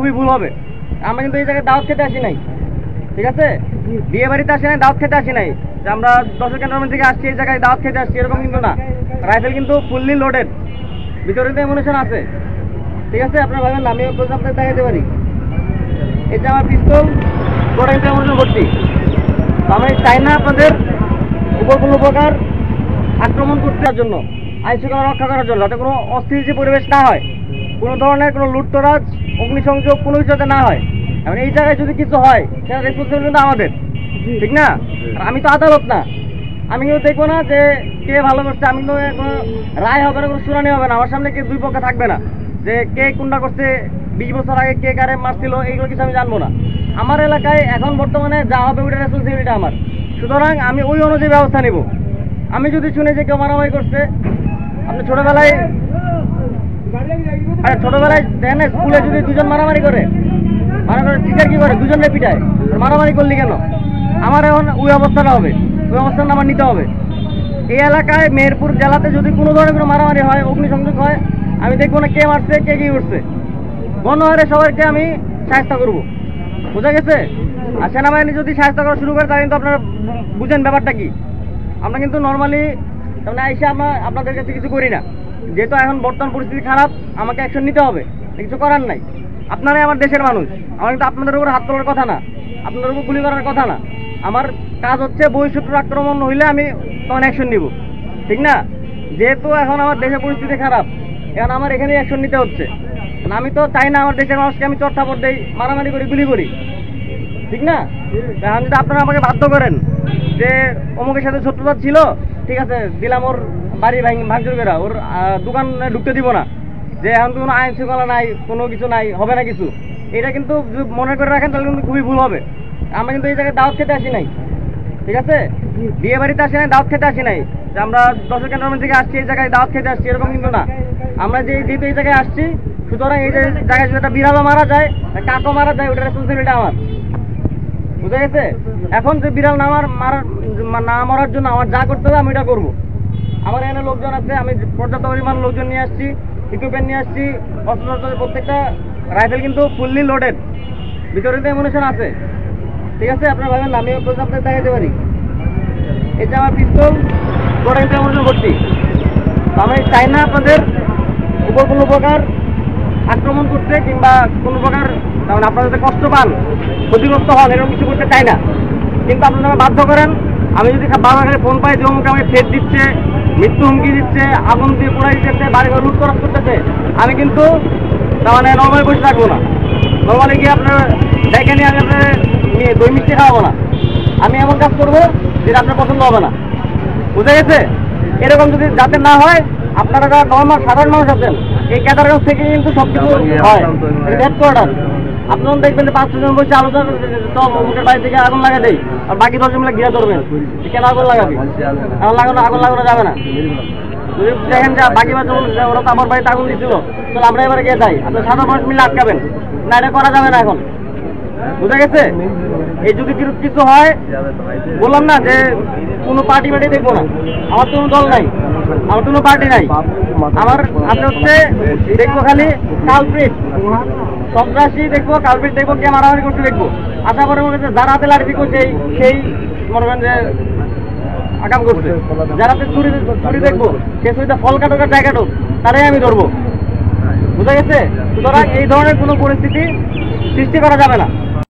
খুবই ভুল হবে। আমরা কিন্তু এই জায়গায় দাওয়াত খেতে আসি নাই, ঠিক আছে? বিয়ে বাড়িতে আসি নাই, দাওয়াত খেতে আসি নাই যে আমরা 10 ক্যান্টনমেন্ট থেকে আসছি এই জায়গায় দাওয়াত খেতে আসছি, এরকম কিন্তু না। রাইফেল কিন্তু ফুললি লোডেড, ভিতরে তো অ্যামুনিশন আছে, ঠিক আছে? আপনারা ভাবেন না আমি আপনাদের দেখাতে পারি। এই যে আমার পিস্তল গোটা কিন্তু অ্যামুনিশন ভর্তি। আমি চাই না আপনাদের উপর কোনো প্রকার আক্রমণ করতে জন্য, আইন শৃঙ্খলা রক্ষা করার জন্য, যাতে কোনো অস্থিতিশীল পরিবেশ না হয়, কোনো ধরনের কোনো লুটতরাজ, অগ্নিসংযোগ কোনো কিছু যাতে না হয়। এখন এই জায়গায় যদি কিছু হয় সেটা রেসপন্সিবিলিটি কিন্তু আমাদের, ঠিক না? আর আমি তো আদালত না, আমি কিন্তু দেখবো না যে কে ভালো করছে, আমি কিন্তু কোনো রায় হবে না, কোনো শুনানি হবে না, আমার সামনে কে দুই পক্ষে থাকবে না যে কে কোনটা করছে, 20 বছর আগে কে কারে মারছিল, এইগুলো কিছু আমি জানবো না। আমার এলাকায় এখন বর্তমানে যা হবে ওইটা রেসপন্সিবিলিটি আমার, সুতরাং আমি ওই অনুযায়ী ব্যবস্থা নেব। আমি যদি শুনে যে কেউ মারামারি করছে, আপনি ছোটবেলায় দেখেন না স্কুলে যদি দুজন মারামারি করে, টিচার কি করে, দুজনে পিটায়, মারামারি করলি কেন? আমার এখন ওই অবস্থাটা হবে, ওই অবস্থাটা আমার নিতে হবে। এই এলাকায় মেহেরপুর জেলাতে যদি কোনো ধরনের কোনো মারামারি হয়, অগ্নিসংযোগ হয়, আমি দেখবো না কে মারছে কে কি করছে, গণহারে সবাইকে আমি সাহায্য করব, বোঝা গেছে? আর সেনাবাহিনী যদি সাহায্য করা শুরু করে তাহলে কিন্তু আপনারা বুঝেন ব্যাপারটা কি। আমরা কিন্তু নর্মালি মানে আইসা আমরা আপনাদের কাছে কিছু করি না, যেহেতু এখন বর্তমান পরিস্থিতি খারাপ, আমাকে অ্যাকশন নিতে হবে, কিছু করার নাই। আপনারাই আমার দেশের মানুষ, আমার কিন্তু আপনাদের উপর হাত তোলার কথা না, আপনাদের উপর গুলি করার কথা না। আমার কাজ হচ্ছে বহিঃশত্রুর আক্রমণ হইলে আমি তখন অ্যাকশন নিব, ঠিক না? যেহেতু এখন আমার দেশের পরিস্থিতি খারাপ, এখন আমার এখানেই অ্যাকশন নিতে হচ্ছে। আমি তো চাই না আমার দেশের মানুষকে আমি চট্টাপট দেই, মারামারি করি, গুলি করি, ঠিক না? এখন যদি আপনারা আমাকে বাধ্য করেন যে অমুকের সাথে শত্রুতা ছিল, ঠিক আছে দিলাম, ওর বাড়ি ভাঙচুর করা, ওর দোকানে ঢুকতে দিব না, যে এখন কোনো আইন শৃঙ্খলা নাই, কোনো কিছু নাই, হবে না কিছু, এটা কিন্তু যদি মনে করে রাখেন তাহলে কিন্তু খুবই ভুল হবে। আমরা কিন্তু এই জায়গায় দাওয়াত খেতে আসি নাই, ঠিক আছে? বিয়ে বাড়িতে আসি নাই, দাওয়াত খেতে আসি নাই যে আমরা 10 ক্যান্টনমেন্ট থেকে আসছি এই জায়গায় দাওয়াত খেতে আসছি, এরকম কিন্তু না। আমরা যেহেতু এই জায়গায় আসছি, সুতরাং এই জায়গায় যদি একটা বিড়ালও মারা যায়, কাকও মারা যায়, ওটা রেসপন্সিবিলিটি আমার, বুঝা গেছে? এখন যে বিড়াল না মরার জন্য আমার যা করতে হবে আমি এটা করবো। আমার এখানে লোকজন আছে, আমি পর্যাপ্ত পরিমাণ লোকজন নিয়ে আসছি, ইকুইপমেন্ট নিয়ে আসছি, অস্ত্র, প্রত্যেকটা রাইফেল কিন্তু ফুললি লোডেড, ভিতরে তো অ্যামুনিশন আছে, ঠিক আছে? আপনারা ভাবেন না আমি আপনাদের দেখাতে পারি। এই যে আমার পিস্তল গোটা কিন্তু অ্যামুনিশন ভর্তি। আমি চাই না আপনাদের উপর কোনো প্রকার আক্রমণ করতে কিংবা কোনো প্রকার কারণ আপনারা যাতে কষ্ট পান, ক্ষতিগ্রস্ত হন, এরকম কিছু করতে চাই না। কিন্তু আপনারা বাধ্য করেন, আমি যদি বারবার ফোন পাই যে অমুকে আমাকে থ্রেট দিচ্ছে, মৃত্যু হুমকি দিচ্ছে, আগুন দিয়ে পোড়াই দিচ্ছে, বাড়িঘর লুট করা করতেছে, আমি কিন্তু তার মানে নর্মালি বসে থাকবো না। নর্মালি গিয়ে আপনার দেখে নিয়ে আমি আপনার দই মিষ্টি খাওয়াবো না, আমি এমন কাজ করবো যেটা আপনার পছন্দ হবে না, বুঝে গেছে? এরকম যদি যাতে না হয়, আপনারা যারা নর্মাল সাধারণ মানুষ আছেন, এই ক্যাটারগঞ্জ থেকে কিন্তু সবকিছু হয়, হেডকোয়ার্টার। আপনারা দেখবেন যে 5-6 জন বসে আলোচনা সব অমুকের বাড়ি থেকে আগুন লাগা দেয়, আর বাকি 10 জন মিলে ঘিরে ধরবেন, কেন আগুন লাগাবি? আগুন লাগানো যাবে না। যদি দেখেন যে বাকি ওরা তো আমার বাড়িতে আগুন দিচ্ছিল, তাহলে আমরা এবারে গিয়ে যাই, আপনার সাধারণ মানুষ মিলে আটকাবেন না, এটা করা যাবে না এখন, বুঝা গেছে? এই যদি কিছু হয়, বললাম না যে কোনো পার্টি দেখবো না, আমার তো কোনো দল নাই, আমার কোনো পার্টি নাই, আমার আপনি হচ্ছে দেখবো খালি কালপ্রিট, সন্ত্রাসী দেখবো, কালপ্রিট দেখবো, কে মারামারি করতে দেখবো। আশা করে মনে হচ্ছে যারা হাতে লাঠি করছে সেই মনে করেন যে আকাম করছে, যারা চুরি দেখবো, সে সুবিধা ফল কাটুক আর জায়গা কাটুক, তারাই আমি ধরবো, বুঝা গেছে? সুতরাং এই ধরনের কোনো পরিস্থিতি সৃষ্টি করা যাবে না।